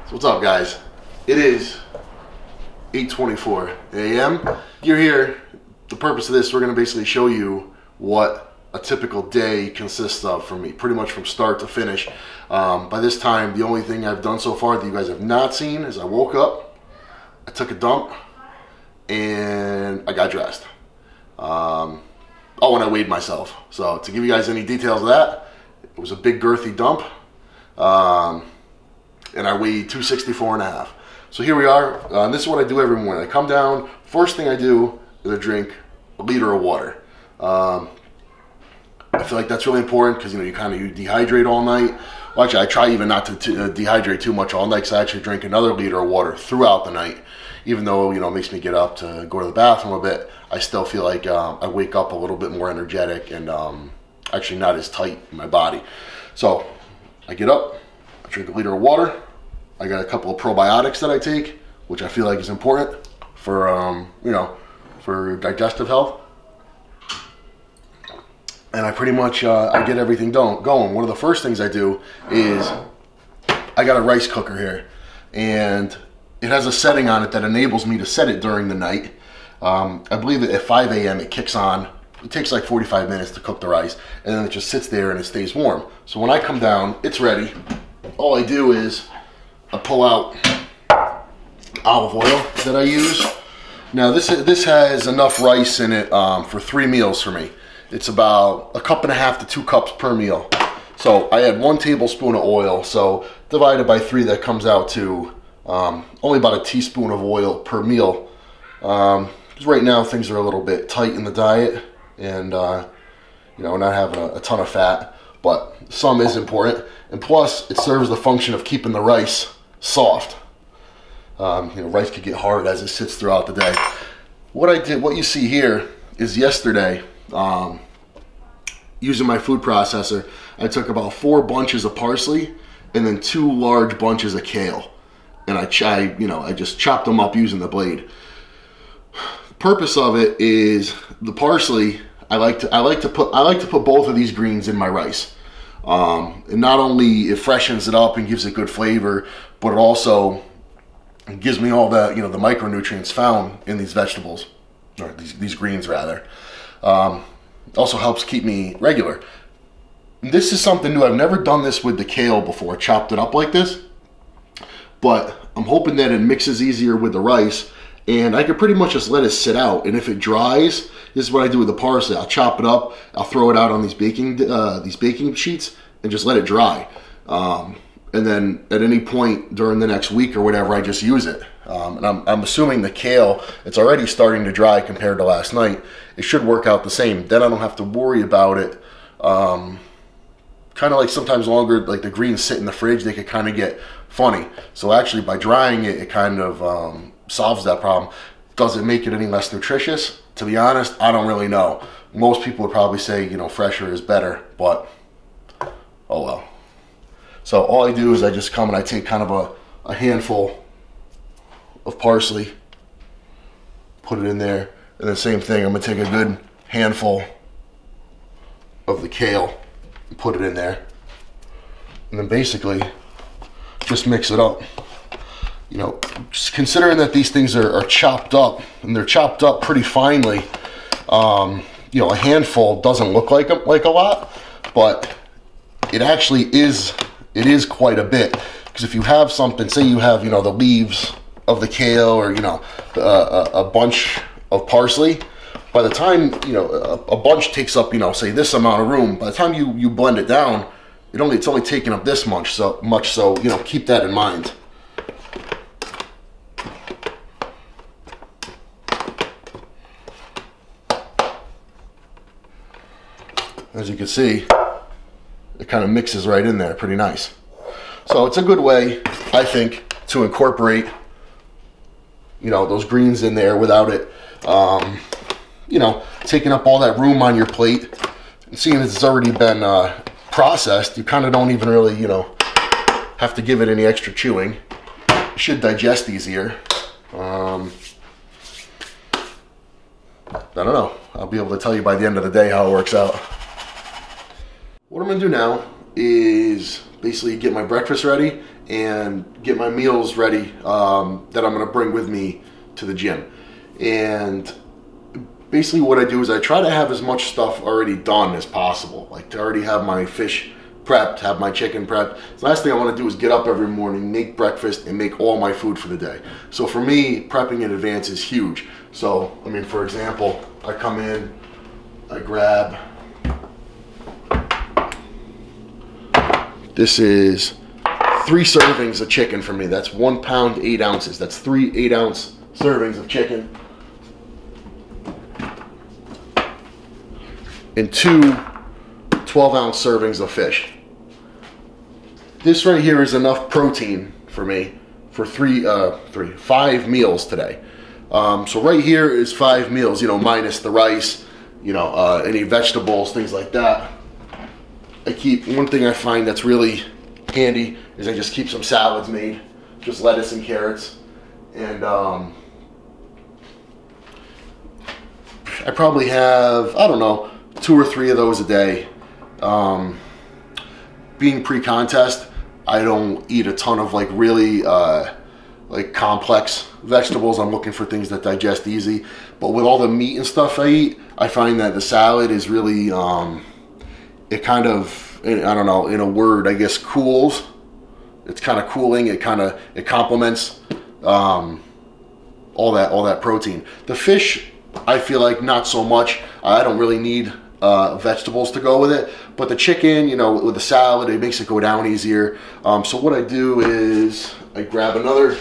So what's up, guys? It is 8:24 a.m. You're here. The purpose of this, we're going to basically show you what a typical day consists of for me, pretty much from start to finish. By this time, the only thing I've done so far that you guys have not seen is I woke up, I took a dump, and I got dressed. And I weighed myself. So to give you guys any details of that, it was a big girthy dump. And I weighed 264 and a half. So here we are, and this is what I do every morning. I come down, first thing I do is I drink a liter of water. I feel like that's really important because you dehydrate all night. Well, actually, I try even not to dehydrate too much all night, because I actually drink another liter of water throughout the night. Even though it makes me get up to go to the bathroom a bit, I still feel like I wake up a little bit more energetic and actually not as tight in my body. So I get up, I drink a liter of water. I got a couple of probiotics that I take, which I feel like is important for for digestive health. And I pretty much I get everything going. One of the first things I do is I got a rice cooker here, and it has a setting on it that enables me to set it during the night. I believe that at 5 a.m. it kicks on. It takes like 45 minutes to cook the rice, and then it just sits there and it stays warm. So when I come down, it's ready. All I do is I pull out olive oil that I use. Now this has enough rice in it for 3 meals for me. It's about 1.5 cups to 2 cups per meal. So I add 1 tablespoon of oil. So divided by 3, that comes out to only about a teaspoon of oil per meal. Because right now things are a little bit tight in the diet, and not having a ton of fat, but some is important. And plus, it serves the function of keeping the rice soft. Rice could get hard as it sits throughout the day. What you see here is yesterday, using my food processor, I took about 4 bunches of parsley and then 2 large bunches of kale, and I just chopped them up using the blade. The purpose of it is the parsley. I like to put both of these greens in my rice. And not only it freshens it up and gives it good flavor, but it also gives me all the the micronutrients found in these vegetables, or these greens rather. Also helps keep me regular. This is something new. I've never done this with the kale before, chopped it up like this, but I'm hoping that it mixes easier with the rice, and I could pretty much just let it sit out. And if it dries, this is what I do with the parsley. I'll chop it up, I'll throw it out on these baking sheets and just let it dry. And then at any point during the next week or whatever, I just use it. And I'm assuming the kale, it's already starting to dry compared to last night. It should work out the same. Then I don't have to worry about it. Kind of like sometimes longer, like the greens sit in the fridge, they could kind of get funny. So actually by drying it, it kind of solves that problem. Does it make it any less nutritious? To be honest, I don't really know. Most people would probably say, fresher is better, but oh well. So all I do is I just come and I take kind of a handful of parsley, put it in there, and the same thing, I'm gonna take a good handful of the kale and put it in there, and then basically just mix it up. Just considering that these things are chopped up, and they're chopped up pretty finely, a handful doesn't look like a lot, but it actually is. It is quite a bit, because if you have something, say you have the leaves of the kale, or a bunch of parsley, by the time a bunch takes up say this amount of room, by the time you blend it down, it's only taking up this much. So keep that in mind. As you can see, it kind of mixes right in there pretty nice. So it's a good way, I think, to incorporate those greens in there without it taking up all that room on your plate. And seeing as it's already been processed, you kind of don't even really have to give it any extra chewing. It should digest easier. I don't know. I'll be able to tell you by the end of the day how it works out. What I'm going to do now is basically get my breakfast ready and get my meals ready that I'm going to bring with me to the gym. And basically what I do is I try to have as much stuff already done as possible. Like to already have my fish prepped, have my chicken prepped. The last thing I want to do is get up every morning, make breakfast, and make all my food for the day. So for me, prepping in advance is huge. So, I mean, for example, I come in, I grab, this is 3 servings of chicken for me. That's 1 pound, 8 ounces. That's 3 8-ounce servings of chicken. And 2 12-ounce servings of fish. This right here is enough protein for me for 5 meals today. So right here is 5 meals, you know, minus the rice, you know, any vegetables, things like that. I keep, one thing I find that's really handy is I just keep some salads made, just lettuce and carrots. And I probably have, I don't know, 2 or 3 of those a day. Being pre-contest, I don't eat a ton of like really like complex vegetables. I'm looking for things that digest easy. But with all the meat and stuff I eat, I find that the salad is really, it kind of, I don't know, in a word, I guess, cools. It's kind of cooling. It complements all that protein. The fish, I feel like not so much. I don't really need vegetables to go with it, but the chicken, you know, with the salad, it makes it go down easier. So what I do is I grab another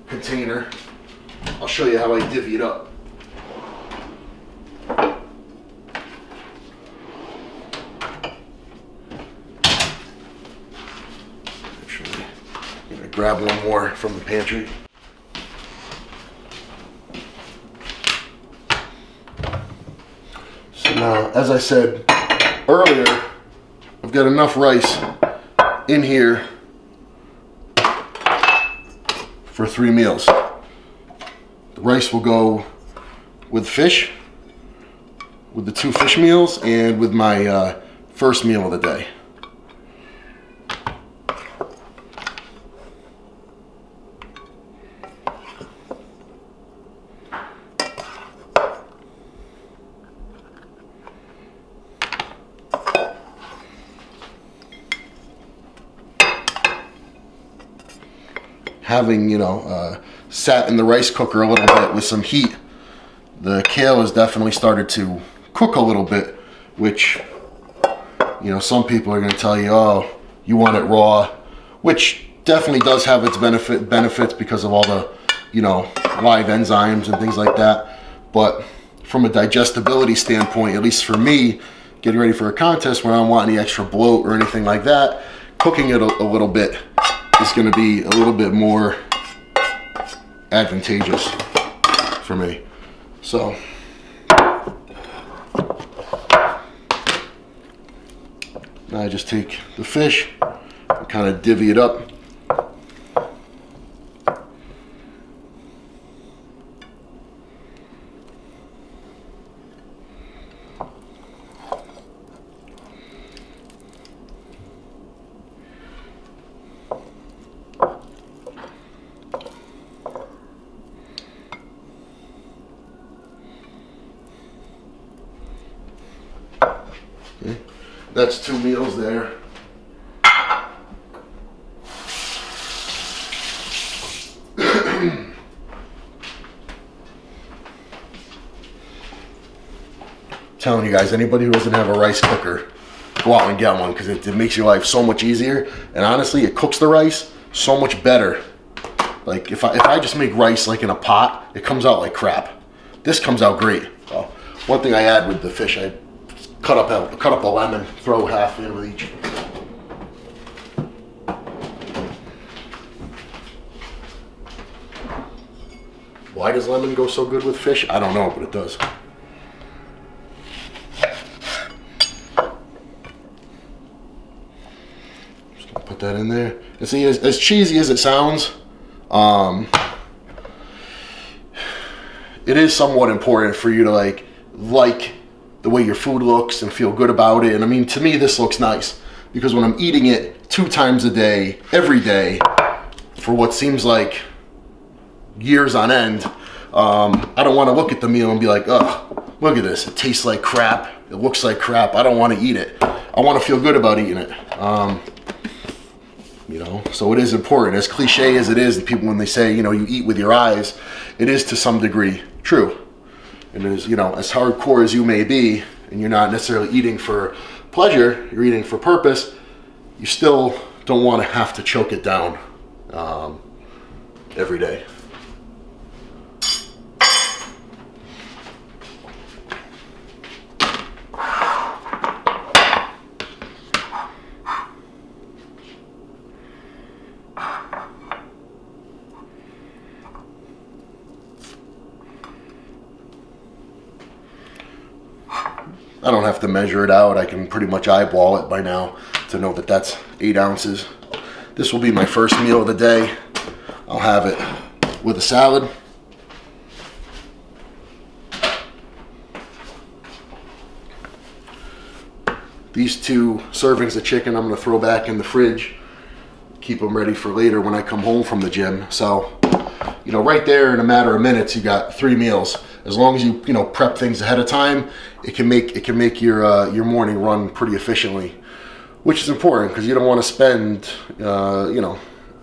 container. I'll show you how I divvy it up. Actually, I'm gonna grab one more from the pantry. Now, as I said earlier, I've got enough rice in here for 3 meals. The rice will go with fish, with the 2 fish meals, and with my first meal of the day. Having, you know, sat in the rice cooker a little bit with some heat, the kale has definitely started to cook a little bit, which, you know, some people are going to tell you, oh, you want it raw, which definitely does have its benefits because of all the, you know, live enzymes and things like that. But from a digestibility standpoint, at least for me, getting ready for a contest where I don't want any extra bloat or anything like that, cooking it a little bit is going to be a little bit more advantageous for me. So now I just take the fish and kind of divvy it up. That's 2 meals there. Telling you guys, anybody who doesn't have a rice cooker, go out and get one, because it makes your life so much easier. And honestly, it cooks the rice so much better. Like if I just make rice like in a pot, it comes out like crap. This comes out great. So, one thing I add with the fish, I cut up a lemon, throw half in with each. Why does lemon go so good with fish? I don't know, but it does. Just gonna put that in there. And see, as cheesy as it sounds, it is somewhat important for you to like the way your food looks and feel good about it. And I mean, to me, this looks nice because when I'm eating it 2 times a day, every day, for what seems like years on end. I don't want to look at the meal and be like, ugh, look at this. It tastes like crap. It looks like crap. I don't want to eat it. I want to feel good about eating it. You know, so it is important. As cliche as it is, the people when they say, you know, you eat with your eyes, it is to some degree true. And it is, you know, as hardcore as you may be, and you're not necessarily eating for pleasure, you're eating for purpose, you still don't want to have to choke it down every day. I don't have to measure it out. I can pretty much eyeball it by now to know that that's 8 ounces. This will be my first meal of the day. I'll have it with a salad. These 2 servings of chicken I'm going to throw back in the fridge. Keep them ready for later when I come home from the gym. So, you know, right there in a matter of minutes, you got 3 meals. As long as you know, prep things ahead of time, it can make your morning run pretty efficiently, which is important because you don't want to spend you know,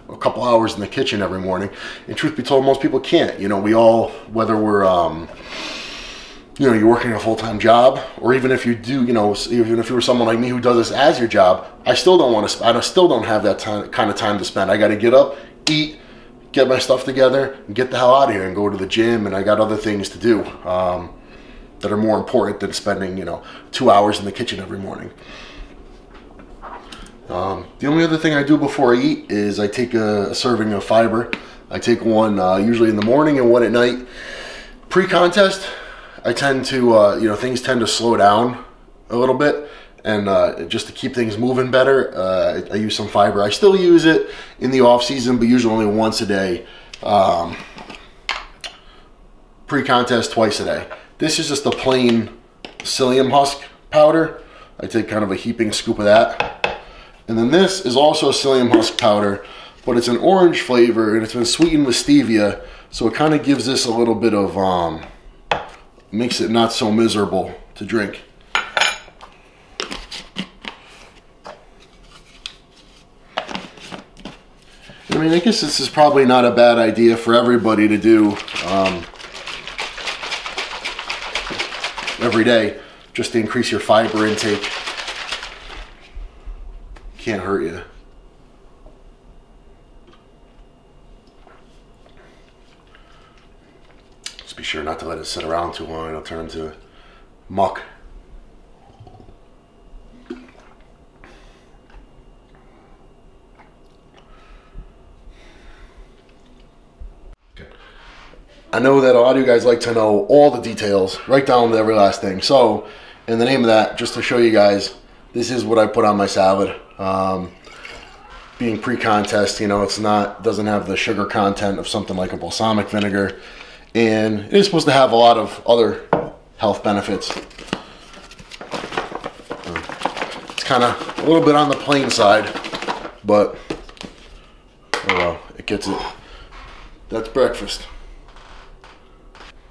a couple hours in the kitchen every morning. And truth be told, most people can't. You know, we all, whether we're you know, you're working a full-time job, or even if you do, you know, even if you were someone like me who does this as your job, I still don't want to. I still don't have that kind of time to spend. I got to get up, eat, get my stuff together, and get the hell out of here and go to the gym. And I got other things to do that are more important than spending, you know, 2 hours in the kitchen every morning. The only other thing I do before I eat is I take a serving of fiber. I take one usually in the morning and one at night. Pre-contest, I tend to, you know, things tend to slow down a little bit. And just to keep things moving better, I use some fiber. I still use it in the off season, but usually only once a day. Pre-contest, twice a day. This is just a plain psyllium husk powder. I take kind of a heaping scoop of that. And then this is also psyllium husk powder, but it's an orange flavor and it's been sweetened with stevia. So it kind of gives this a little bit of, makes it not so miserable to drink. I mean, I guess this is probably not a bad idea for everybody to do every day, just to increase your fiber intake. Can't hurt you. Just be sure not to let it sit around too long. It'll turn into muck. I know that a lot of you guys like to know all the details, right down to every last thing. So, in the name of that, just to show you guys, this is what I put on my salad. Being pre-contest, you know, doesn't have the sugar content of something like a balsamic vinegar, and it is supposed to have a lot of other health benefits. It's kind of a little bit on the plain side, but oh well, it gets it. That's breakfast.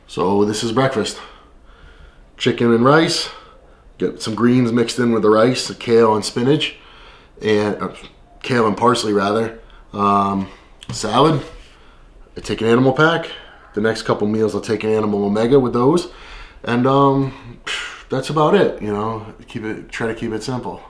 So this is breakfast. Chicken and rice. Get some greens mixed in with the rice, kale and spinach, and kale and parsley rather. Salad. I take an animal pack. The next couple meals I'll take an animal omega with those, and that's about it. You know, try to keep it simple.